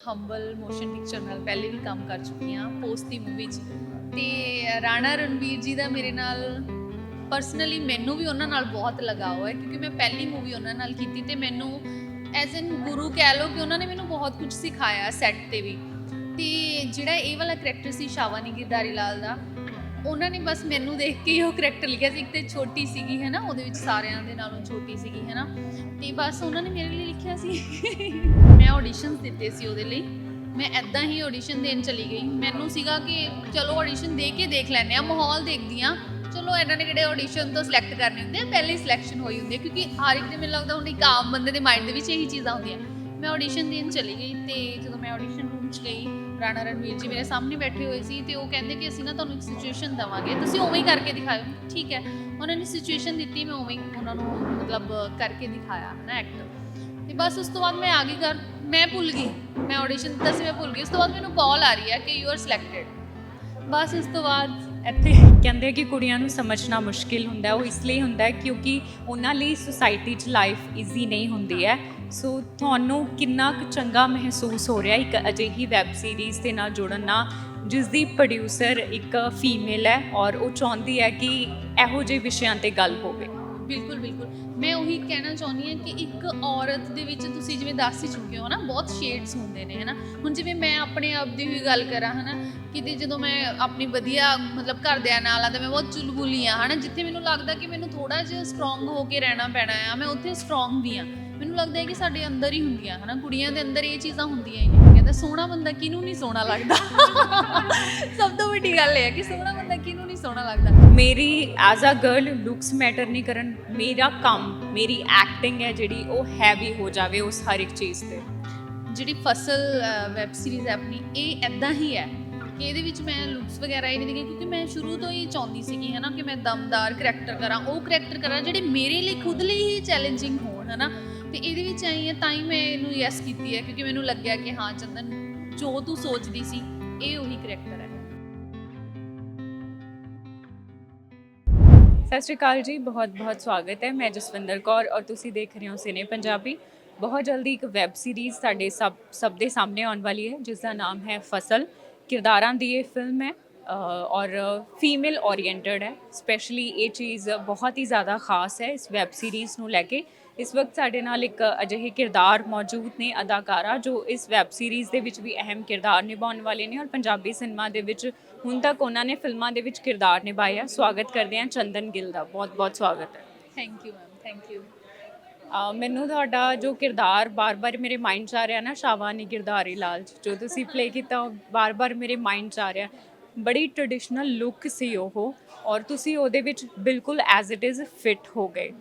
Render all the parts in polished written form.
Humble motion picture ਨਾਲ ਪਹਿਲੇ ਵੀ ਕੰਮ ਕਰ ਚੁੱਕੀ ਹਾਂ ਪੋਸਟ ਦੀ ਮੂਵੀ 'ਚ ਤੇ ਰਾਣਾ ਰਣਵੀਰ ਜੀ ਦਾ ਮੇਰੇ ਨਾਲ ਪਰਸਨਲੀ ਮੈਨੂੰ ਵੀ ਉਹਨਾਂ ਨਾਲ ਬਹੁਤ ਲਗਾਓ ਹੈ ਕਿਉਂਕਿ ਮੈਂ ਪਹਿਲੀ ਮੂਵੀ ਉਹਨਾਂ ਨਾਲ ਕੀਤੀ ਤੇ ਮੈਨੂੰ ਐਜ਼ ਐਨ ਗੁਰੂ ਕਹਿ ਲਓ ਕਿ ਉਹਨਾਂ ਨੇ ਮੈਨੂੰ ਬਹੁਤ ਕੁਝ ਸਿਖਾਇਆ ਸੈੱਟ ਤੇ ਵੀ। ਤੇ ਜਿਹੜਾ ਇਹ ਵਾਲਾ ਕਰੈਕਟਰ ਸੀ ਸ਼ਾਵਾਨੀ ਗਿਰਧਾਰੀ ਲਾਲ ਦਾ, ਉਹਨਾਂ ਨੇ ਬਸ ਮੈਨੂੰ ਦੇਖ ਕੇ ਹੀ ਉਹ ਕਰੈਕਟਰ ਲਿਖਿਆ ਸੀ। ਇੱਕ ਤੇ ਛੋਟੀ ਸੀਗੀ ਹੈ ਨਾ, ਉਹਦੇ ਵਿੱਚ ਸਾਰਿਆਂ ਦੇ ਨਾਲੋਂ ਛੋਟੀ ਸੀਗੀ ਹੈ ਨਾ, ਤੇ ਬਸ ਉਹਨਾਂ ਨੇ ਮੇਰੇ ਲਈ ਲਿਖਿਆ ਸੀ। ਮੈਂ ਆਡੀਸ਼ਨਸ ਦਿੱਤੇ ਸੀ ਉਹਦੇ ਲਈ। ਮੈਂ ਐਦਾਂ ਹੀ ਆਡੀਸ਼ਨ ਦੇਣ ਚਲੀ ਗਈ। ਮੈਨੂੰ ਸੀਗਾ ਕਿ ਚਲੋ ਆਡੀਸ਼ਨ ਦੇ ਕੇ ਦੇਖ ਲੈਂਦੇ ਆ, ਮਾਹੌਲ ਦੇਖਦੀ ਆ। ਚਲੋ ਇਹਨਾਂ ਨੇ ਕਿਹੜੇ ਆਡੀਸ਼ਨ ਤੋਂ ਸਿਲੈਕਟ ਕਰਨੇ ਹੁੰਦੇ ਆ, ਪਹਿਲੇ ਹੀ ਸਿਲੈਕਸ਼ਨ ਹੋਈ ਹੁੰਦੀ ਹੈ ਕਿਉਂਕਿ ਹਰ ਇੱਕ ਦੇ ਮੈਨੂੰ ਲੱਗਦਾ ਹੁਣ ਇੱਕ ਆਮ ਬੰਦੇ ਦੇ ਮਾਈਂਡ ਦੇ ਵਿੱਚ ਇਹੀ ਚੀਜ਼ਾਂ ਹੁੰਦੀਆਂ। ਮੈਂ ਆਡੀਸ਼ਨ ਦੇਣ ਚਲੀ ਗਈ ਤੇ ਜਦੋਂ ਮੈਂ ਆਡੀਸ਼ਨ ਰੂਮ 'ਚ ਗਈ, ਰਾਣਾ ਰਣਵੀਰ ਜੀ ਮੇਰੇ ਸਾਹਮਣੇ ਬੈਠੇ ਹੋਏ ਸੀ ਤੇ ਉਹ ਕਹਿੰਦੇ ਕਿ ਅਸੀਂ ਨਾ ਤੁਹਾਨੂੰ ਇੱਕ ਸਿਚੁਏਸ਼ਨ ਦੇਵਾਂਗੇ, ਤੁਸੀਂ ਉਵੇਂ ਹੀ ਕਰਕੇ ਦਿਖਾਓ। ਠੀਕ ਹੈ, ਉਹਨਾਂ ਨੇ ਸਿਚੁਏਸ਼ਨ ਦਿੱਤੀ, ਮੈਂ ਉਵੇਂ ਹੀ ਉਹਨਾਂ ਨੂੰ ਮਤਲਬ ਕਰਕੇ ਦਿਖਾਇਆ ਹੈ ਨਾ ਐਕਟ। ਤੇ ਬਸ ਉਸ ਤੋਂ ਬਾਅਦ ਮੈਂ ਆ ਗਈ ਘਰ, ਮੈਂ ਭੁੱਲ ਗਈ, ਮੈਂ ਆਡੀਸ਼ਨ ਦਿੱਤਾ ਸੀ, ਮੈਂ ਭੁੱਲ ਗਈ। ਉਸ ਤੋਂ ਬਾਅਦ ਮੈਨੂੰ ਕਾਲ ਆ ਰਹੀ ਹੈ ਕਿ ਯੂ ਆਰ ਸਿਲੈਕਟਡ। ਬਸ ਉਸ ਤੋਂ ਬਾਅਦ ਇੱਥੇ ਕਹਿੰਦੇ ਕਿ ਕੁੜੀਆਂ ਨੂੰ ਸਮਝਣਾ ਮੁਸ਼ਕਿਲ ਹੁੰਦਾ, ਉਹ ਇਸ ਲਈ ਹੁੰਦਾ ਕਿਉਂਕਿ ਉਹਨਾਂ ਲਈ ਸੁਸਾਇਟੀ 'ਚ ਲਾਈਫ ਈਜ਼ੀ ਨਹੀਂ ਹੁੰਦੀ ਹੈ। ਸੋ ਤੁਹਾਨੂੰ ਕਿੰਨਾ ਕੁ ਚੰਗਾ ਮਹਿਸੂਸ ਹੋ ਰਿਹਾ ਇੱਕ ਅਜਿਹੀ ਵੈਬ ਸੀਰੀਜ਼ ਦੇ ਨਾਲ ਜੁੜਨ ਨਾਲ, ਜਿਸ ਦੀ ਪ੍ਰੋਡਿਊਸਰ ਇੱਕ ਫੀਮੇਲ ਹੈ ਔਰ ਉਹ ਚਾਹੁੰਦੀ ਹੈ ਕਿ ਇਹੋ ਜਿਹੇ ਵਿਸ਼ਿਆਂ 'ਤੇ ਗੱਲ ਹੋਵੇ। ਬਿਲਕੁਲ ਬਿਲਕੁਲ, ਮੈਂ ਉਹੀ ਕਹਿਣਾ ਚਾਹੁੰਦੀ ਹਾਂ ਕਿ ਇੱਕ ਔਰਤ ਦੇ ਵਿੱਚ ਤੁਸੀਂ ਜਿਵੇਂ ਦੱਸ ਹੀ ਚੁੱਕੇ ਹੋ ਨਾ, ਬਹੁਤ ਸ਼ੇਡਸ ਹੁੰਦੇ ਨੇ ਹੈ ਨਾ। ਹੁਣ ਜਿਵੇਂ ਮੈਂ ਆਪਣੇ ਆਪ ਦੀ ਵੀ ਗੱਲ ਕਰਾਂ ਹੈ ਨਾ, ਕਿਤੇ ਜਦੋਂ ਮੈਂ ਆਪਣੀ ਵਧੀਆ ਮਤਲਬ ਘਰਦਿਆਂ ਨਾਲ ਆ ਤਾਂ ਮੈਂ ਬਹੁਤ ਚੁਲਬੁਲੀ ਹਾਂ ਹੈ ਨਾ। ਜਿੱਥੇ ਮੈਨੂੰ ਲੱਗਦਾ ਕਿ ਮੈਨੂੰ ਥੋੜ੍ਹਾ ਜਿਹਾ ਸਟਰੋਂਗ ਹੋ ਕੇ ਰਹਿਣਾ ਪੈਣਾ ਆ, ਮੈਂ ਉੱਥੇ ਸਟਰੋਂਗ ਵੀ ਹਾਂ। ਮੈਨੂੰ ਲੱਗਦਾ ਹੈ ਕਿ ਸਾਡੇ ਅੰਦਰ ਹੀ ਹੁੰਦੀਆਂ ਹੈ ਨਾ, ਕੁੜੀਆਂ ਦੇ ਅੰਦਰ ਇਹ ਚੀਜ਼ਾਂ ਹੁੰਦੀਆਂ ਹੀ ਨੇ। ਕਹਿੰਦਾ ਸੋਹਣਾ ਬੰਦਾ ਕਿਹਨੂੰ ਨਹੀਂ ਸੋਹਣਾ ਲੱਗਦਾ। ਸਭ ਤੋਂ ਵੱਡੀ ਗੱਲ ਇਹ ਹੈ ਕਿ ਸੋਹਣਾ ਬੰਦਾ ਕਿਹਨੂੰ ਨਹੀਂ ਸੋਹਣਾ ਲੱਗਦਾ। ਮੇਰੀ as a girl looks matter ਨਹੀਂ ਕਰਨ, ਮੇਰਾ ਕੰਮ, ਮੇਰੀ ਐਕਟਿੰਗ ਹੈ ਜਿਹੜੀ ਉਹ ਹੈਵੀ ਹੋ ਜਾਵੇ ਉਸ ਹਰ ਇੱਕ ਚੀਜ਼ 'ਤੇ। ਜਿਹੜੀ ਫਸਲ ਵੈਬ ਸੀਰੀਜ਼ ਹੈ ਆਪਣੀ, ਇਹ ਐਦਾਂ ਹੀ ਹੈ ਕਿ ਇਹਦੇ ਵਿੱਚ ਮੈਂ ਲੁੱਕਸ ਵਗੈਰਾ ਹੀ ਨਹੀਂ ਦੇਖੀ ਕਿਉਂਕਿ ਮੈਂ ਸ਼ੁਰੂ ਤੋਂ ਹੀ ਚਾਹੁੰਦੀ ਸੀਗੀ ਹੈ ਨਾ ਕਿ ਮੈਂ ਦਮਦਾਰ ਕਰੈਕਟਰ ਕਰਾਂ, ਉਹ ਕਰੈਕਟਰ ਕਰਾਂ ਜਿਹੜੇ ਮੇਰੇ ਲਈ ਖੁਦ ਲਈ ਹੀ ਚੈਲੰਜਿੰਗ ਹੋਣ ਹੈ ਨਾ। ਤੇ ਇਹਦੇ ਵਿੱਚ ਆਈ ਹੈ ਤਾਂ ਹੀ ਮੈਂ ਇਹਨੂੰ ਯੈਸ ਕੀਤੀ ਹੈ ਕਿਉਂਕਿ ਮੈਨੂੰ ਲੱਗਿਆ ਕਿ ਹਾਂ ਚੰਦਨ, ਜੋ ਤੂੰ ਸੋਚਦੀ ਸੀ ਇਹ ਉਹੀ ਕਰੈਕਟਰ ਹੈ। ਸਤਿ ਸ਼੍ਰੀ ਅਕਾਲ ਜੀ, ਬਹੁਤ ਬਹੁਤ ਸਵਾਗਤ ਹੈ। ਮੈਂ ਜਸਵਿੰਦਰ ਕੌਰ ਔਰ ਤੁਸੀਂ ਦੇਖ ਰਹੇ ਹੋ ਸਿਨੇ ਪੰਜਾਬੀ। ਬਹੁਤ ਜਲਦੀ ਇੱਕ ਵੈਬ ਸੀਰੀਜ਼ ਸਾਡੇ ਸਭ ਦੇ ਸਾਹਮਣੇ ਆਉਣ ਵਾਲੀ ਹੈ ਜਿਸ ਦਾ ਨਾਮ ਹੈ ਫਸਲ। ਕਿਰਦਾਰਾਂ ਦੀ ਇਹ ਫਿਲਮ ਹੈ ਔਰ ਫੀਮੇਲ ਓਰੀਐਂਟਡ ਹੈ। ਸਪੈਸ਼ਲੀ ਇਹ ਚੀਜ਼ ਬਹੁਤ ਹੀ ਜ਼ਿਆਦਾ ਖਾਸ ਹੈ ਇਸ ਵੈਬ ਸੀਰੀਜ਼ ਨੂੰ ਲੈ ਕੇ। ਇਸ ਵਕਤ ਸਾਡੇ ਨਾਲ ਇੱਕ ਅਜਿਹੇ ਕਿਰਦਾਰ ਮੌਜੂਦ ਨੇ, ਅਦਾਕਾਰਾ, ਜੋ ਇਸ ਵੈਬ ਸੀਰੀਜ਼ ਦੇ ਵਿੱਚ ਵੀ ਅਹਿਮ ਕਿਰਦਾਰ ਨਿਭਾਉਣ ਵਾਲੇ ਨੇ ਔਰ ਪੰਜਾਬੀ ਸਿਨੇਮਾ ਦੇ ਵਿੱਚ ਹੁਣ ਤੱਕ ਉਹਨਾਂ ਨੇ ਫਿਲਮਾਂ ਦੇ ਵਿੱਚ ਕਿਰਦਾਰ ਨਿਭਾਇਆ। ਸਵਾਗਤ ਕਰਦੇ ਹਾਂ ਚੰਦਨ ਗਿੱਲ ਦਾ, ਬਹੁਤ ਬਹੁਤ ਸਵਾਗਤ ਹੈ। Thank you ma'am, thank you. ਮੈਨੂੰ ਤੁਹਾਡਾ ਜੋ ਕਿਰਦਾਰ ਬਾਰ-ਬਾਰ ਮੇਰੇ ਮਾਈਂਡ 'ਚ ਆ ਰਿਹਾ ਨਾ, ਸ਼ਾਵਾਨੀ ਗਿਰਧਾਰੀ ਲਾਲ ਜੋ ਤੁਸੀਂ ਪਲੇ ਕੀਤਾ, ਉਹ ਬਾਰ-ਬਾਰ ਮੇਰੇ ਮਾਈਂਡ 'ਚ ਆ ਰਿਹਾ। ਬੜੀ ਟ੍ਰੈਡੀਸ਼ਨਲ ਲੁੱਕ ਸੀ ਉਹ ਔਰ ਤੁਸੀਂ ਉਹਦੇ ਵਿੱਚ ਬਿਲਕੁਲ ਐਜ਼ ਇਟ ਇਜ਼ ਫਿੱਟ ਹੋ ਗਏ।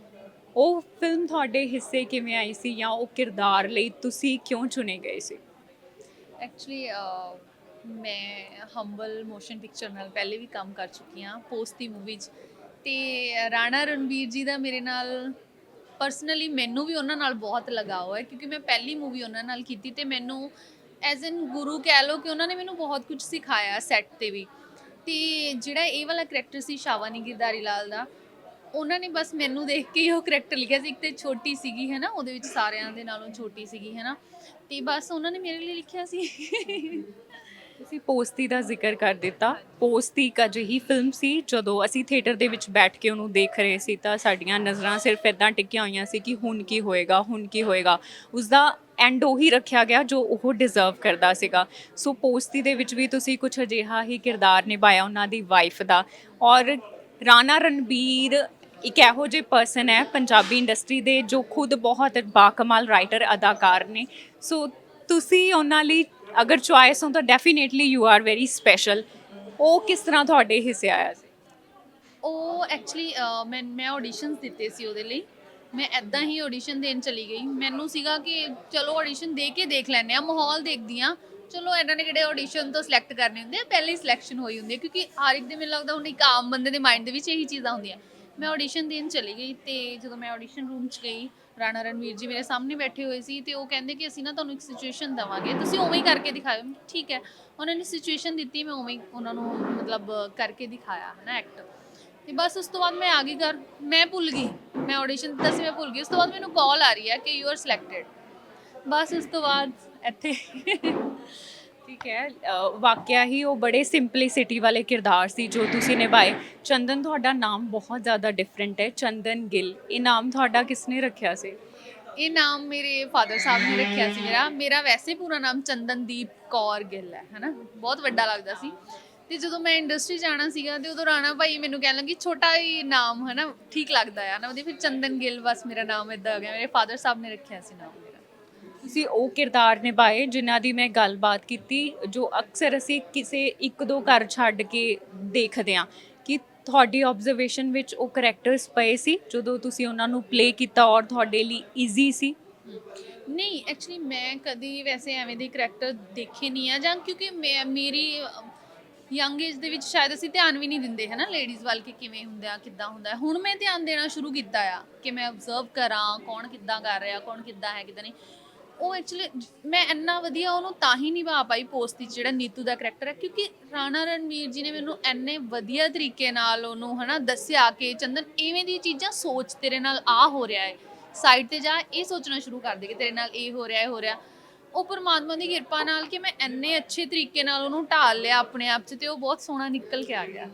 ਉਹ ਫਿਲਮ ਤੁਹਾਡੇ ਹਿੱਸੇ ਕਿਵੇਂ ਆਈ ਸੀ ਜਾਂ ਉਹ ਕਿਰਦਾਰ ਲਈ ਤੁਸੀਂ ਕਿਉਂ ਚੁਣੇ ਗਏ ਸੀ? ਐਕਚੁਅਲੀ ਮੈਂ ਹੰਬਲ ਮੋਸ਼ਨ ਪਿਕਚਰ ਨਾਲ ਪਹਿਲੇ ਵੀ ਕੰਮ ਕਰ ਚੁੱਕੀ ਹਾਂ ਪੋਸਟ ਦੀ ਮੂਵੀ 'ਚ। ਤੇ ਰਾਣਾ ਰਣਵੀਰ ਜੀ ਦਾ ਮੇਰੇ ਨਾਲ ਪਰਸਨਲੀ ਮੈਨੂੰ ਵੀ ਉਹਨਾਂ ਨਾਲ ਬਹੁਤ ਲਗਾਓ ਹੈ ਕਿਉਂਕਿ ਮੈਂ ਪਹਿਲੀ ਮੂਵੀ ਉਹਨਾਂ ਨਾਲ ਕੀਤੀ ਤੇ ਮੈਨੂੰ ਐਜ਼ ਐਨ ਗੁਰੂ ਕਹਿ ਲਓ ਕਿ ਉਹਨਾਂ ਨੇ ਮੈਨੂੰ ਬਹੁਤ ਕੁਝ ਸਿਖਾਇਆ ਸੈੱਟ ਤੇ ਵੀ। ਤੇ ਜਿਹੜਾ ਇਹ ਵਾਲਾ ਕਰੈਕਟਰ ਸੀ ਸ਼ਾਵਾਨੀ ਗਿਰਧਾਰੀ ਲਾਲ ਦਾ, ਉਹਨਾਂ ਨੇ ਬਸ ਮੈਨੂੰ ਦੇਖ ਕੇ ਹੀ ਉਹ ਕਰੈਕਟਰ ਲਿਖਿਆ ਸੀ। ਇੱਕ ਤੇ ਛੋਟੀ ਸੀਗੀ ਹੈ ਨਾ, ਉਹਦੇ ਵਿੱਚ ਸਾਰਿਆਂ ਦੇ ਨਾਲੋਂ ਛੋਟੀ ਸੀਗੀ ਹੈ ਨਾ, ਤੇ ਬਸ ਉਹਨਾਂ ਨੇ ਮੇਰੇ ਲਈ ਲਿਖਿਆ ਸੀ। ਤੁਸੀਂ ਪੋਸਤੀ ਦਾ ਜ਼ਿਕਰ ਕਰ ਦਿੱਤਾ। ਪੋਸਤੀ ਇੱਕ ਅਜਿਹੀ ਫਿਲਮ ਸੀ ਜਦੋਂ ਅਸੀਂ ਥੀਏਟਰ ਦੇ ਵਿੱਚ ਬੈਠ ਕੇ ਉਹਨੂੰ ਦੇਖ ਰਹੇ ਸੀ ਤਾਂ ਸਾਡੀਆਂ ਨਜ਼ਰਾਂ ਸਿਰਫ ਇੱਦਾਂ ਟਿਕੀਆਂ ਹੋਈਆਂ ਸੀ ਕਿ ਹੁਣ ਕੀ ਹੋਏਗਾ, ਹੁਣ ਕੀ ਹੋਏਗਾ। ਉਸਦਾ ਐਂਡ ਉਹੀ ਰੱਖਿਆ ਗਿਆ ਜੋ ਉਹ ਡਿਜ਼ਰਵ ਕਰਦਾ ਸੀਗਾ। ਸੋ ਪੋਸਤੀ ਦੇ ਵਿੱਚ ਵੀ ਤੁਸੀਂ ਕੁਝ ਅਜਿਹਾ ਹੀ ਕਿਰਦਾਰ ਨਿਭਾਇਆ ਉਹਨਾਂ ਦੀ ਵਾਈਫ ਦਾ। ਔਰ ਰਾਣਾ ਰਣਬੀਰ ਇੱਕ ਇਹੋ ਜਿਹੇ ਪਰਸਨ ਹੈ ਪੰਜਾਬੀ ਇੰਡਸਟਰੀ ਦੇ ਜੋ ਖੁਦ ਬਹੁਤ ਬਾਕਮਾਲ ਰਾਈਟਰ, ਅਦਾਕਾਰ ਨੇ। ਸੋ ਤੁਸੀਂ ਉਹਨਾਂ ਲਈ ਅਗਰ ਚੁਆਇਸ ਹੋ ਤਾਂ definitely you are very special. ਉਹ ਕਿਸ ਤਰ੍ਹਾਂ ਤੁਹਾਡੇ ਹਿੱਸੇ ਆਇਆ ਸੀ? ਉਹ ਐਕਚੁਅਲੀ ਮੈਂ ਆਡੀਸ਼ਨਸ ਦਿੱਤੇ ਸੀ ਉਹਦੇ ਲਈ। ਮੈਂ ਐਦਾਂ ਹੀ ਆਡੀਸ਼ਨ ਦੇਣ ਚਲੀ ਗਈ। ਮੈਨੂੰ ਸੀਗਾ ਕਿ ਚਲੋ ਆਡੀਸ਼ਨ ਦੇ ਕੇ ਦੇਖ ਲੈਂਦੇ ਆ, ਮਾਹੌਲ ਦੇਖਦੀ ਹਾਂ। ਚਲੋ ਇਹਨਾਂ ਨੇ ਕਿਹੜੇ ਆਡੀਸ਼ਨ ਤੋਂ ਸਿਲੈਕਟ ਕਰਨੇ ਹੁੰਦੇ ਆ, ਪਹਿਲੇ ਹੀ ਸਿਲੈਕਸ਼ਨ ਹੋਈ ਹੁੰਦੀ ਹੈ ਕਿਉਂਕਿ ਹਰ ਇੱਕ ਦੇ ਮੈਨੂੰ ਲੱਗਦਾ ਹੁਣ ਇੱਕ ਆਮ ਬੰਦੇ ਦੇ ਮਾਈਂਡ ਦੇ ਵਿੱਚ ਇਹੀ ਚੀਜ਼ਾਂ ਹੁੰਦੀਆਂ। ਮੈਂ ਆਡੀਸ਼ਨ ਦੇਣ ਚਲੀ ਗਈ ਤੇ ਜਦੋਂ ਮੈਂ ਆਡੀਸ਼ਨ ਰੂਮ 'ਚ ਗਈ, ਰਾਣਾ ਰਣਵੀਰ ਜੀ ਮੇਰੇ ਸਾਹਮਣੇ ਬੈਠੇ ਹੋਏ ਸੀ ਤੇ ਉਹ ਕਹਿੰਦੇ ਕਿ ਅਸੀਂ ਨਾ ਤੁਹਾਨੂੰ ਇੱਕ ਸਿਚੁਏਸ਼ਨ ਦੇਵਾਂਗੇ, ਤੁਸੀਂ ਉਵੇਂ ਹੀ ਕਰਕੇ ਦਿਖਾਓ। ਠੀਕ ਹੈ, ਉਹਨਾਂ ਨੇ ਸਿਚੁਏਸ਼ਨ ਦਿੱਤੀ, ਮੈਂ ਉਵੇਂ ਹੀ ਉਹਨਾਂ ਨੂੰ ਮਤਲਬ ਕਰਕੇ ਦਿਖਾਇਆ ਹੈ ਨਾ ਐਕਟ। ਤੇ ਬਸ ਉਸ ਤੋਂ ਬਾਅਦ ਮੈਂ ਆ ਗਈ ਘਰ, ਮੈਂ ਭੁੱਲ ਗਈ, ਮੈਂ ਆਡੀਸ਼ਨ ਦਿੱਤਾ ਸੀ, ਮੈਂ ਭੁੱਲ ਗਈ। ਉਸ ਤੋਂ ਬਾਅਦ ਮੈਨੂੰ ਕਾਲ ਆ ਰਹੀ ਹੈ ਕਿ ਯੂ ਆਰ ਸਿਲੈਕਟਡ। ਬਸ ਉਸ ਤੋਂ ਬਾਅਦ ਇੱਥੇ ਠੀਕ ਹੈ। ਵਾਕਿਆ ਹੀ ਉਹ ਬੜੇ ਸਿੰਪਲਿਸਿਟੀ ਵਾਲੇ ਕਿਰਦਾਰ ਸੀ ਜੋ ਤੁਸੀਂ ਨਿਭਾਏ। ਚੰਦਨ, ਤੁਹਾਡਾ ਨਾਮ ਬਹੁਤ ਜ਼ਿਆਦਾ ਡਿਫਰੈਂਟ ਹੈ, ਚੰਦਨ ਗਿੱਲ। ਇਹ ਨਾਮ ਤੁਹਾਡਾ ਕਿਸਨੇ ਰੱਖਿਆ ਸੀ? ਇਹ ਨਾਮ ਮੇਰੇ ਫਾਦਰ ਸਾਹਿਬ ਨੇ ਰੱਖਿਆ ਸੀ। ਮੇਰਾ ਮੇਰਾ ਵੈਸੇ ਪੂਰਾ ਨਾਮ ਚੰਦਨਦੀਪ ਕੌਰ ਗਿੱਲ ਹੈ ਨਾ, ਬਹੁਤ ਵੱਡਾ ਲੱਗਦਾ ਸੀ। ਤੇ ਜਦੋਂ ਮੈਂ ਇੰਡਸਟਰੀ ਜਾਣਾ ਸੀਗਾ ਤੇ ਉਦੋਂ ਰਾਣਾ ਭਾਈ ਮੈਨੂੰ ਕਹਿਣ ਲੱਗੀ ਛੋਟਾ ਹੀ ਨਾਮ ਹੈ ਨਾ, ਠੀਕ ਲੱਗਦਾ ਆ ਨਾ, ਉਹਦੇ ਫਿਰ ਚੰਦਨ ਗਿੱਲ ਬਸ ਮੇਰਾ ਨਾਮ ਇੱਦਾਂ ਹੋ ਗਿਆ। ਮੇਰੇ ਫਾਦਰ ਸਾਹਿਬ ਨੇ ਰੱਖਿਆ ਸੀ ਨਾਮ ਮੇਰਾ। ਤੁਸੀਂ ਉਹ ਕਿਰਦਾਰ ਨਿਭਾਏ ਜਿਨ੍ਹਾਂ ਦੀ ਮੈਂ ਗੱਲਬਾਤ ਕੀਤੀ, ਜੋ ਅਕਸਰ ਅਸੀਂ ਕਿਸੇ ਇੱਕ ਦੋ ਘਰ ਛੱਡ ਕੇ ਦੇਖਦੇ ਹਾਂ। ਕਿ ਤੁਹਾਡੀ ਆਬਜ਼ਰਵੇਸ਼ਨ ਵਿੱਚ ਉਹ ਕਰੈਕਟਰਸ ਪਏ ਸੀ ਜਦੋਂ ਤੁਸੀਂ ਉਹਨਾਂ ਨੂੰ ਪਲੇ ਕੀਤਾ ਔਰ ਤੁਹਾਡੇ ਲਈ ਈਜ਼ੀ ਸੀ? ਨਹੀਂ, ਐਕਚੁਅਲੀ ਮੈਂ ਕਦੀ ਵੈਸੇ ਐਵੇਂ ਦੇ ਕਰੈਕਟਰ ਦੇਖੇ ਨਹੀਂ ਆ, ਜਾਂ ਕਿਉਂਕਿ ਮੇਰੀ ਯੰਗ ਏਜ ਦੇ ਵਿੱਚ ਸ਼ਾਇਦ ਅਸੀਂ ਧਿਆਨ ਵੀ ਨਹੀਂ ਦਿੰਦੇ ਹੈ ਨਾ ਲੇਡੀਜ਼ ਵੱਲ ਕਿ ਕਿਵੇਂ ਹੁੰਦਾ ਕਿੱਦਾਂ ਹੁੰਦਾ। ਹੁਣ ਮੈਂ ਧਿਆਨ ਦੇਣਾ ਸ਼ੁਰੂ ਕੀਤਾ ਆ ਕਿ ਮੈਂ ਆਬਜ਼ਰਵ ਕਰਾਂ ਕੌਣ ਕਿੱਦਾਂ ਕਰ ਰਿਹਾ, ਕੌਣ ਕਿੱਦਾਂ ਹੈ ਕਿੱਦਾਂ ਨਹੀਂ। ਉਹ ਐਕਚੁਅਲੀ ਮੈਂ ਇੰਨਾ ਵਧੀਆ ਉਹਨੂੰ ਤਾਂ ਹੀ ਨਿਭਾ ਪਾਈ ਪੋਸਤੀ 'ਚ, ਜਿਹੜਾ ਨੀਤੂ ਦਾ ਕਰੈਕਟਰ ਹੈ, ਕਿਉਂਕਿ ਰਾਣਾ ਰਣਵੀਰ ਜੀ ਨੇ ਮੈਨੂੰ ਇੰਨੇ ਵਧੀਆ ਤਰੀਕੇ ਨਾਲ ਉਹਨੂੰ ਹੈ ਨਾ ਦੱਸਿਆ ਕਿ ਚੰਦਨ ਇਵੇਂ ਦੀਆਂ ਚੀਜ਼ਾਂ ਸੋਚ, ਤੇਰੇ ਨਾਲ ਆ ਹੋ ਰਿਹਾ ਹੈ, ਸਾਈਡ ਤੇ ਜਾ ਇਹ ਸੋਚਣਾ ਸ਼ੁਰੂ ਕਰ ਦੇ ਕਿ ਤੇਰੇ ਨਾਲ ਇਹ ਹੋ ਰਿਹਾ ਇਹ ਹੋ ਰਿਹਾ। ਉਹ ਪਰਮਾਤਮਾ ਦੀ ਕਿਰਪਾ ਨਾਲ ਕਿ ਮੈਂ ਇੰਨੇ ਅੱਛੇ ਤਰੀਕੇ ਨਾਲ ਉਹਨੂੰ ਢਾਲ ਲਿਆ ਆਪਣੇ ਆਪ 'ਚ, ਤੇ ਉਹ ਬਹੁਤ ਸੋਹਣਾ ਨਿਕਲ ਕੇ ਆ ਗਿਆ।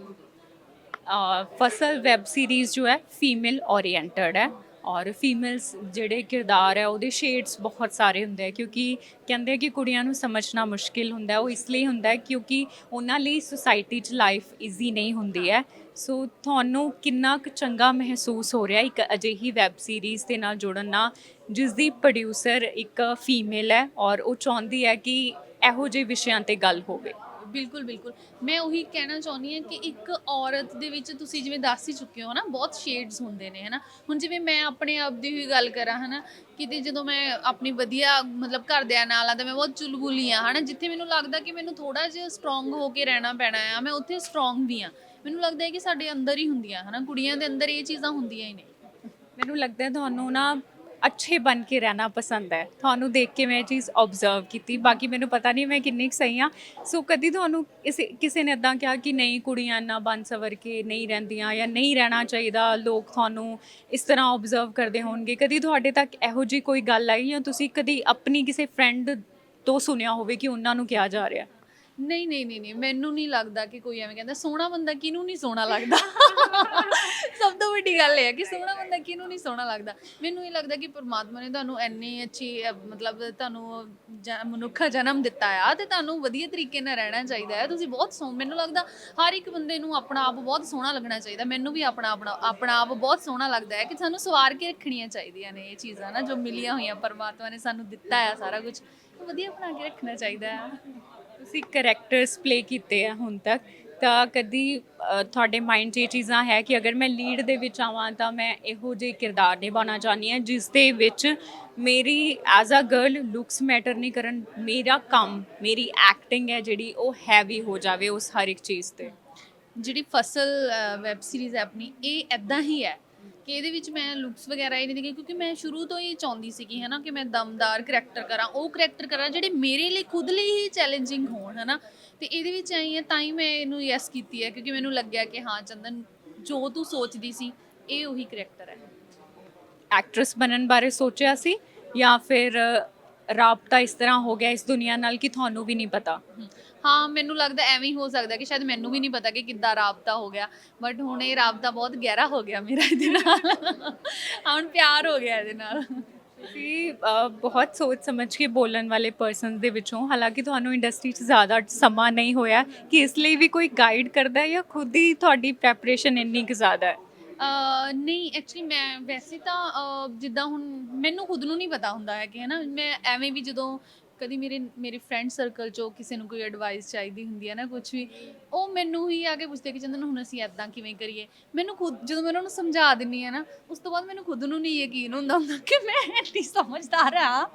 ਫਸਲ ਵੈਬ ਸੀਰੀਜ਼ ਜੋ ਹੈ ਫੀਮੇਲ ਓਰੀਐਂਟਡ ਹੈ, ਔਰ ਫੀਮੇਲਸ ਜਿਹੜੇ ਕਿਰਦਾਰ ਹੈ ਉਹਦੇ ਸ਼ੇਡਸ ਬਹੁਤ ਸਾਰੇ ਹੁੰਦੇ ਆ, ਕਿਉਂਕਿ ਕਹਿੰਦੇ ਆ ਕਿ ਕੁੜੀਆਂ ਨੂੰ ਸਮਝਣਾ ਮੁਸ਼ਕਿਲ ਹੁੰਦਾ। ਉਹ ਇਸ ਲਈ ਹੁੰਦਾ ਕਿਉਂਕਿ ਉਹਨਾਂ ਲਈ ਸੁਸਾਇਟੀ 'ਚ ਲਾਈਫ ਈਜ਼ੀ ਨਹੀਂ ਹੁੰਦੀ ਹੈ। ਸੋ ਤੁਹਾਨੂੰ ਕਿੰਨਾ ਕੁ ਚੰਗਾ ਮਹਿਸੂਸ ਹੋ ਰਿਹਾ ਇੱਕ ਅਜਿਹੀ ਵੈਬ ਸੀਰੀਜ਼ ਦੇ ਨਾਲ ਜੁੜਨ ਨਾਲ, ਜਿਸ ਦੀ ਪ੍ਰੋਡਿਊਸਰ ਇੱਕ ਫੀਮੇਲ ਹੈ ਔਰ ਉਹ ਚਾਹੁੰਦੀ ਹੈ ਕਿ ਇਹੋ ਜਿਹੇ ਵਿਸ਼ਿਆਂ 'ਤੇ ਗੱਲ ਹੋਵੇ? ਬਿਲਕੁਲ ਬਿਲਕੁਲ, ਮੈਂ ਉਹੀ ਕਹਿਣਾ ਚਾਹੁੰਦੀ ਹਾਂ ਕਿ ਇੱਕ ਔਰਤ ਦੇ ਵਿੱਚ ਤੁਸੀਂ ਜਿਵੇਂ ਦੱਸ ਹੀ ਚੁੱਕੇ ਹੋ ਨਾ, ਬਹੁਤ ਸ਼ੇਡਸ ਹੁੰਦੇ ਨੇ ਹੈ ਨਾ। ਹੁਣ ਜਿਵੇਂ ਮੈਂ ਆਪਣੇ ਆਪ ਦੀ ਵੀ ਗੱਲ ਕਰਾਂ ਹੈ ਨਾ, ਕਿਤੇ ਜਦੋਂ ਮੈਂ ਆਪਣੀ ਵਧੀਆ ਮਤਲਬ ਘਰਦਿਆਂ ਨਾਲ ਆ ਤਾਂ ਮੈਂ ਬਹੁਤ ਚੁਲਬੁਲੀ ਹਾਂ ਹੈ ਨਾ। ਜਿੱਥੇ ਮੈਨੂੰ ਲੱਗਦਾ ਕਿ ਮੈਨੂੰ ਥੋੜ੍ਹਾ ਜਿਹਾ ਸਟਰੋਂਗ ਹੋ ਕੇ ਰਹਿਣਾ ਪੈਣਾ ਆ, ਮੈਂ ਉੱਥੇ ਸਟਰੋਂਗ ਵੀ ਹਾਂ। ਮੈਨੂੰ ਲੱਗਦਾ ਹੈ ਕਿ ਸਾਡੇ ਅੰਦਰ ਹੀ ਹੁੰਦੀਆਂ ਹੈ ਨਾ, ਕੁੜੀਆਂ ਦੇ ਅੰਦਰ ਇਹ ਚੀਜ਼ਾਂ ਹੁੰਦੀਆਂ ਹੀ ਨੇ। ਮੈਨੂੰ ਲੱਗਦਾ ਤੁਹਾਨੂੰ ਨਾ ਅੱਛੇ ਬਣ ਕੇ ਰਹਿਣਾ ਪਸੰਦ ਹੈ। ਤੁਹਾਨੂੰ ਦੇਖ ਕੇ ਮੈਂ ਇਹ ਚੀਜ਼ ਓਬਜ਼ਰਵ ਕੀਤੀ, ਬਾਕੀ ਮੈਨੂੰ ਪਤਾ ਨਹੀਂ ਮੈਂ ਕਿੰਨੀ ਕੁ ਸਹੀ ਹਾਂ। ਸੋ ਕਦੀ ਤੁਹਾਨੂੰ ਕਿਸੇ ਨੇ ਇੱਦਾਂ ਕਿਹਾ ਕਿ ਨਹੀਂ ਕੁੜੀਆਂ ਇੰਨਾ ਬਣ ਸਵਰ ਕੇ ਨਹੀਂ ਰਹਿੰਦੀਆਂ ਜਾਂ ਨਹੀਂ ਰਹਿਣਾ ਚਾਹੀਦਾ, ਲੋਕ ਤੁਹਾਨੂੰ ਇਸ ਤਰ੍ਹਾਂ ਓਬਜ਼ਰਵ ਕਰਦੇ ਹੋਣਗੇ, ਕਦੀ ਤੁਹਾਡੇ ਤੱਕ ਇਹੋ ਜਿਹੀ ਕੋਈ ਗੱਲ ਆਈ ਜਾਂ ਤੁਸੀਂ ਕਦੀ ਆਪਣੀ ਕਿਸੇ ਫਰੈਂਡ ਤੋਂ ਸੁਣਿਆ ਹੋਵੇ ਕਿ ਉਹਨਾਂ ਨੂੰ ਕਿਹਾ ਜਾ ਰਿਹਾ? ਨਹੀਂ ਨਹੀਂ ਨਹੀਂ ਨਹੀਂ, ਮੈਨੂੰ ਨਹੀਂ ਲੱਗਦਾ ਕਿ ਕੋਈ ਐਵੇਂ ਕਹਿੰਦਾ। ਸੋਹਣਾ ਬੰਦਾ ਕਿਹਨੂੰ ਨਹੀਂ ਸੋਹਣਾ ਲੱਗਦਾ ਸਭ ਤੋਂ ਵੱਡੀ ਗੱਲ ਇਹ ਹੈ ਕਿ ਸੋਹਣਾ ਬੰਦਾ ਕਿਹਨੂੰ ਨਹੀਂ ਸੋਹਣਾ ਲੱਗਦਾ। ਮੈਨੂੰ ਇਹ ਲੱਗਦਾ ਕਿ ਪਰਮਾਤਮਾ ਨੇ ਤੁਹਾਨੂੰ ਇੰਨੀ ਅੱਛੀ ਮਤਲਬ ਤੁਹਾਨੂੰ ਮਨੁੱਖਾ ਜਨਮ ਦਿੱਤਾ ਆ, ਤੇ ਤੁਹਾਨੂੰ ਵਧੀਆ ਤਰੀਕੇ ਨਾਲ ਰਹਿਣਾ ਚਾਹੀਦਾ ਹੈ। ਤੁਸੀਂ ਬਹੁਤ ਮੈਨੂੰ ਲੱਗਦਾ ਹਰ ਇੱਕ ਬੰਦੇ ਨੂੰ ਆਪਣਾ ਆਪ ਬਹੁਤ ਸੋਹਣਾ ਲੱਗਣਾ ਚਾਹੀਦਾ। ਮੈਨੂੰ ਵੀ ਆਪਣਾ ਆਪ ਬਹੁਤ ਸੋਹਣਾ ਲੱਗਦਾ ਹੈ ਕਿ ਸਾਨੂੰ ਸਵਾਰ ਕੇ ਰੱਖਣੀਆਂ ਚਾਹੀਦੀਆਂ ਨੇ ਇਹ ਚੀਜ਼ਾਂ ਨਾ, ਜੋ ਮਿਲੀਆਂ ਹੋਈਆਂ ਪਰਮਾਤਮਾ ਨੇ ਸਾਨੂੰ ਦਿੱਤਾ ਆ ਸਾਰਾ ਕੁਝ, ਵਧੀਆ ਬਣਾ ਕੇ ਰੱਖਣਾ ਚਾਹੀਦਾ ਹੈ। ਤੁਸੀਂ ਕਰੈਕਟਰਸ ਪਲੇ ਕੀਤੇ ਆ ਹੁਣ ਤੱਕ, ਤਾਂ ਕਦੀ ਤੁਹਾਡੇ ਮਾਈਂਡ 'ਚ ਇਹ ਚੀਜ਼ਾਂ ਹੈ ਕਿ ਅਗਰ ਮੈਂ ਲੀਡ ਦੇ ਵਿੱਚ ਆਵਾਂ ਤਾਂ ਮੈਂ ਇਹੋ ਜਿਹੇ ਕਿਰਦਾਰ ਨਿਭਾਉਣਾ ਚਾਹੁੰਦੀ ਹਾਂ ਜਿਸ ਦੇ ਵਿੱਚ ਮੇਰੀ as a girl looks matter ਨਹੀਂ ਕਰਨ, ਮੇਰਾ ਕੰਮ, ਮੇਰੀ ਐਕਟਿੰਗ ਹੈ ਜਿਹੜੀ ਉਹ ਹੈਵੀ ਹੋ ਜਾਵੇ ਉਸ ਹਰ ਇੱਕ ਚੀਜ਼ 'ਤੇ? ਜਿਹੜੀ ਫਸਲ ਵੈਬ ਸੀਰੀਜ਼ ਹੈ ਆਪਣੀ, ਇਹ ਇੱਦਾਂ ਹੀ ਹੈ ਕਿ ਇਹਦੇ ਵਿੱਚ ਮੈਂ ਲੁੱਕਸ ਵਗੈਰਾ ਇਹ ਨਹੀਂ ਦੇਖੀ, ਕਿਉਂਕਿ ਮੈਂ ਸ਼ੁਰੂ ਤੋਂ ਹੀ ਚਾਹੁੰਦੀ ਸੀਗੀ ਹੈ ਨਾ ਕਿ ਮੈਂ ਦਮਦਾਰ ਕਰੈਕਟਰ ਕਰਾਂ, ਉਹ ਕਰੈਕਟਰ ਕਰਾਂ ਜਿਹੜੇ ਮੇਰੇ ਲਈ ਖੁਦ ਲਈ ਹੀ ਚੈਲੰਜਿੰਗ ਹੋਣ ਹੈ ਨਾ। ਤੇ ਇਹਦੇ ਵਿੱਚ ਆਈ ਹੈ ਤਾਂ ਹੀ ਮੈਂ ਇਹਨੂੰ ਯੈਸ ਕੀਤੀ ਹੈ, ਕਿਉਂਕਿ ਮੈਨੂੰ ਲੱਗਿਆ ਕਿ ਹਾਂ ਚੰਦਨ, ਜੋ ਤੂੰ ਸੋਚਦੀ ਸੀ ਇਹ ਉਹੀ ਕਰੈਕਟਰ ਹੈ। ਐਕਟਰੈਸ ਬਣਨ ਬਾਰੇ ਸੋਚਿਆ ਸੀ ਜਾਂ ਫਿਰ ਰਾਬਤਾ ਇਸ ਤਰ੍ਹਾਂ ਹੋ ਗਿਆ ਇਸ ਦੁਨੀਆ ਨਾਲ ਕਿ ਤੁਹਾਨੂੰ ਵੀ ਨਹੀਂ ਪਤਾ? ਹਾਂ, ਮੈਨੂੰ ਲੱਗਦਾ ਐਵੇਂ ਹੀ ਹੋ ਸਕਦਾ ਕਿ ਸ਼ਾਇਦ ਮੈਨੂੰ ਵੀ ਨਹੀਂ ਪਤਾ ਕਿ ਕਿੱਦਾਂ ਰਾਬਤਾ ਹੋ ਗਿਆ, ਬਟ ਹੁਣ ਇਹ ਰਾਬਤਾ ਬਹੁਤ ਗਹਿਰਾ ਹੋ ਗਿਆ ਮੇਰਾ ਇਹਦੇ ਨਾਲ ਹੁਣ ਪਿਆਰ ਹੋ ਗਿਆ ਇਹਦੇ ਨਾਲ। ਤੁਸੀਂ ਬਹੁਤ ਸੋਚ ਸਮਝ ਕੇ ਬੋਲਣ ਵਾਲੇ ਪਰਸਨਸ ਦੇ ਵਿੱਚੋਂ, ਹਾਲਾਂਕਿ ਤੁਹਾਨੂੰ ਇੰਡਸਟਰੀ 'ਚ ਜ਼ਿਆਦਾ ਸਮਾਂ ਨਹੀਂ ਹੋਇਆ, ਕਿ ਇਸ ਲਈ ਵੀ ਕੋਈ ਗਾਈਡ ਕਰਦਾ ਹੈ ਜਾਂ ਖੁਦ ਹੀ ਤੁਹਾਡੀ ਪ੍ਰੈਪਰੇਸ਼ਨ ਇੰਨੀ ਕੁ ਜ਼ਿਆਦਾ ਹੈ? ਨਹੀਂ, ਐਕਚੁਅਲੀ ਮੈਂ ਵੈਸੇ ਤਾਂ ਜਿੱਦਾਂ ਹੁਣ ਮੈਨੂੰ ਖੁਦ ਨੂੰ ਨਹੀਂ ਪਤਾ ਹੁੰਦਾ ਹੈ ਕਿ ਹੈ ਨਾ, ਮੈਂ ਐਵੇਂ ਵੀ ਜਦੋਂ ਕਦੀ ਮੇਰੇ ਫਰੈਂਡ ਸਰਕਲ 'ਚੋਂ ਕਿਸੇ ਨੂੰ ਕੋਈ ਐਡਵਾਈਸ ਚਾਹੀਦੀ ਹੁੰਦੀ ਹੈ ਨਾ ਕੁਛ ਵੀ, ਉਹ ਮੈਨੂੰ ਹੀ ਆ ਕੇ ਪੁੱਛਦੇ ਕਿ ਚੰਦਨ ਹੁਣ ਅਸੀਂ ਇੱਦਾਂ ਕਿਵੇਂ ਕਰੀਏ। ਮੈਨੂੰ ਖੁਦ ਜਦੋਂ ਮੈਂ ਉਹਨਾਂ ਨੂੰ ਸਮਝਾ ਦਿੰਦੀ ਹਾਂ ਨਾ, ਉਸ ਤੋਂ ਬਾਅਦ ਮੈਨੂੰ ਖੁਦ ਨੂੰ ਨਹੀਂ ਯਕੀਨ ਹੁੰਦਾ ਕਿ ਮੈਂ ਇੰਨੀ ਸਮਝਦਾਰ ਹਾਂ,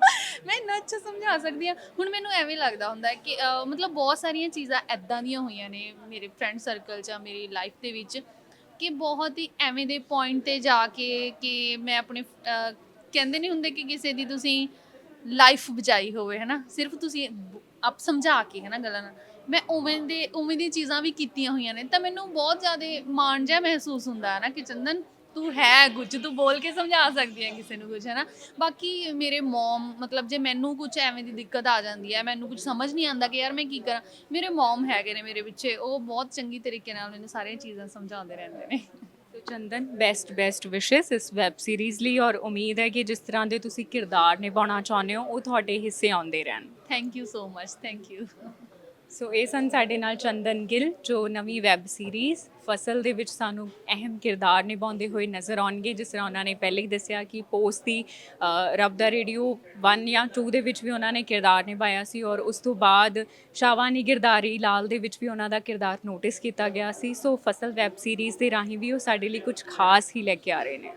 ਮੈਂ ਇੰਨਾ ਅੱਛਾ ਸਮਝਾ ਸਕਦੀ ਹਾਂ। ਹੁਣ ਮੈਨੂੰ ਐਵੇਂ ਲੱਗਦਾ ਹੁੰਦਾ ਕਿ ਮਤਲਬ ਬਹੁਤ ਸਾਰੀਆਂ ਚੀਜ਼ਾਂ ਇੱਦਾਂ ਦੀਆਂ ਹੋਈਆਂ ਨੇ ਮੇਰੇ ਫਰੈਂਡ ਸਰਕਲ 'ਚ, ਮੇਰੀ ਲਾਈਫ ਦੇ ਵਿੱਚ, ਕਿ ਬਹੁਤ ਹੀ ਐਵੇਂ ਦੇ ਪੁਆਇੰਟ 'ਤੇ ਜਾ ਕੇ ਕਿ ਮੈਂ ਆਪਣੇ ਕਹਿੰਦੇ ਨਹੀਂ ਹੁੰਦੇ ਕਿ ਕਿਸੇ ਦੀ ਤੁਸੀਂ ਲਾਈਫ ਬਚਾਈ ਹੋਵੇ ਹੈ ਨਾ, ਸਿਰਫ ਤੁਸੀਂ ਆਪ ਸਮਝਾ ਕੇ ਹੈ ਨਾ ਗੱਲਾਂ ਨਾਲ, ਮੈਂ ਉਵੇਂ ਦੀਆਂ ਚੀਜ਼ਾਂ ਵੀ ਕੀਤੀਆਂ ਹੋਈਆਂ ਨੇ। ਤਾਂ ਮੈਨੂੰ ਬਹੁਤ ਜ਼ਿਆਦਾ ਮਾਣ ਜਿਹਾ ਮਹਿਸੂਸ ਹੁੰਦਾ ਹੈ ਨਾ ਕਿ ਚੰਦਨ ਤੂੰ ਹੈ ਕੁਝ, ਤੂੰ ਬੋਲ ਕੇ ਸਮਝਾ ਸਕਦੀ ਹੈ ਕਿਸੇ ਨੂੰ ਕੁਝ, ਹੈ ਨਾ। ਬਾਕੀ ਮੇਰੇ ਮਮ ਮਤਲਬ ਜੇ ਮੈਨੂੰ ਕੁਝ ਐਵੇਂ ਦੀ ਦਿੱਕਤ ਆ ਜਾਂਦੀ ਹੈ, ਮੈਨੂੰ ਕੁਝ ਸਮਝ ਨਹੀਂ ਆਉਂਦਾ ਕਿ ਯਾਰ ਮੈਂ ਕੀ ਕਰਾਂ, ਮੇਰੇ ਮਮ ਹੈਗੇ ਨੇ ਮੇਰੇ ਪਿੱਛੇ, ਉਹ ਬਹੁਤ ਚੰਗੀ ਤਰੀਕੇ ਨਾਲ ਮੈਨੂੰ ਸਾਰੀਆਂ ਚੀਜ਼ਾਂ ਸਮਝਾਉਂਦੇ ਰਹਿੰਦੇ ਨੇ। ਸੋ ਚੰਦਨ, ਬੈਸਟ ਵਿਸ਼ੇਸ ਇਸ ਵੈਬ ਸੀਰੀਜ਼ ਲਈ, ਔਰ ਉਮੀਦ ਹੈ ਕਿ ਜਿਸ ਤਰ੍ਹਾਂ ਦੇ ਤੁਸੀਂ ਕਿਰਦਾਰ ਨਿਭਾਉਣਾ ਚਾਹੁੰਦੇ ਹੋ ਉਹ ਤੁਹਾਡੇ ਹਿੱਸੇ ਆਉਂਦੇ ਰਹਿਣ। Thank you so much, thank you. So ਇਹ ਸਨ ਸਾਡੇ ਨਾਲ ਚੰਦਨ ਗਿੱਲ, ਜੋ ਨਵੀਂ ਵੈਬ ਸੀਰੀਜ਼ ਫਸਲ ਦੇ ਵਿੱਚ ਸਾਨੂੰ ਅਹਿਮ ਕਿਰਦਾਰ ਨਿਭਾਉਂਦੇ ਹੋਏ ਨਜ਼ਰ ਆਉਣਗੇ। ਜਿਸ ਤਰ੍ਹਾਂ ਉਹਨਾਂ ਨੇ ਪਹਿਲੇ ਹੀ ਦੱਸਿਆ ਕਿ ਪੋਸਟ ਦੀ ਰੱਬ ਦਾ ਰੇਡੀਓ 1 ਜਾਂ 2 ਦੇ ਵਿੱਚ ਵੀ ਉਹਨਾਂ ਨੇ ਕਿਰਦਾਰ ਨਿਭਾਇਆ ਸੀ, ਔਰ ਉਸ ਤੋਂ ਬਾਅਦ ਸ਼ਾਵਾਨੀ ਗਿਰਦਾਰੀ ਲਾਲ ਦੇ ਵਿੱਚ ਵੀ ਉਹਨਾਂ ਦਾ ਕਿਰਦਾਰ ਨੋਟਿਸ ਕੀਤਾ ਗਿਆ ਸੀ। ਸੋ ਫਸਲ ਵੈਬ ਸੀਰੀਜ਼ ਦੇ ਰਾਹੀਂ ਵੀ ਉਹ ਸਾਡੇ ਲਈ ਕੁਝ ਖਾਸ ਹੀ ਲੈ ਕੇ ਆ ਰਹੇ ਨੇ।